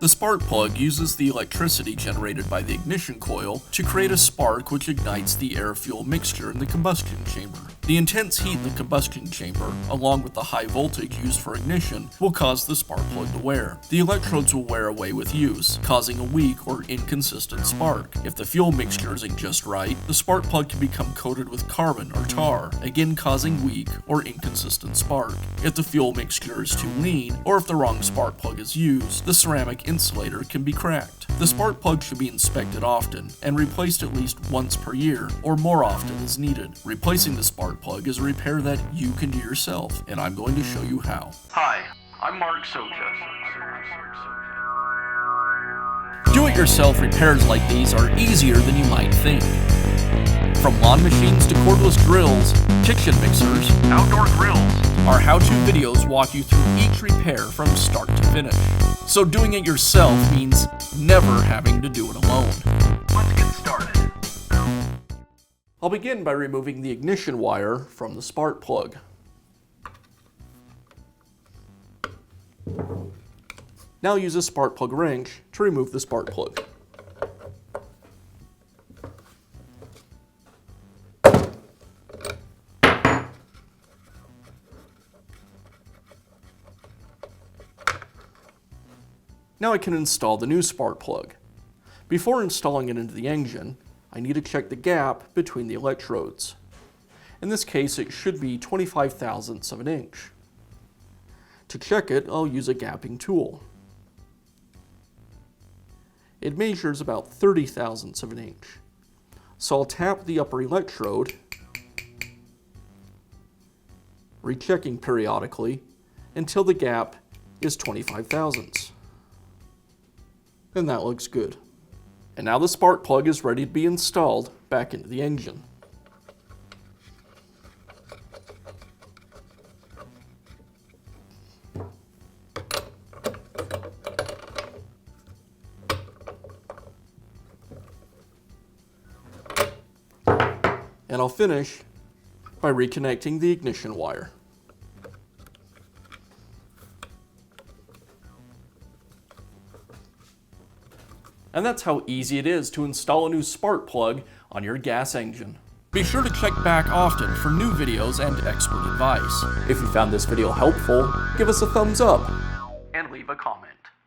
The spark plug uses the electricity generated by the ignition coil to create a spark which ignites the air-fuel mixture in the combustion chamber. The intense heat in the combustion chamber, along with the high voltage used for ignition, will cause the spark plug to wear. The electrodes will wear away with use, causing a weak or inconsistent spark. If the fuel mixture isn't just right, the spark plug can become coated with carbon or tar, again causing weak or inconsistent spark. If the fuel mixture is too lean, or if the wrong spark plug is used, the ceramic insulator can be cracked. The spark plug should be inspected often, and replaced at least once per year, or more often as needed. Replacing the spark plug is a repair that you can do yourself, and I'm going to show you how. Hi, I'm Mark Socha. Do-it-yourself repairs like these are easier than you might think. From lawn machines to cordless drills, kitchen mixers, Outdoor grills. our how-to videos walk you through each repair from start to finish. So doing it yourself means never having to do it alone. Let's get started. I'll begin by removing the ignition wire from the spark plug. Now use a spark plug wrench to remove the spark plug. Now I can install the new spark plug. Before installing it into the engine, I need to check the gap between the electrodes. In this case, it should be 25 thousandths of an inch. To check it, I'll use a gapping tool. It measures about 30 thousandths of an inch. So I'll tap the upper electrode, rechecking periodically until the gap is 25 thousandths. And that looks good. And now the spark plug is ready to be installed back into the engine. And I'll finish by reconnecting the ignition wire. And that's how easy it is to install a new spark plug on your gas engine. Be sure to check back often for new videos and expert advice. If you found this video helpful, give us a thumbs up And leave a comment.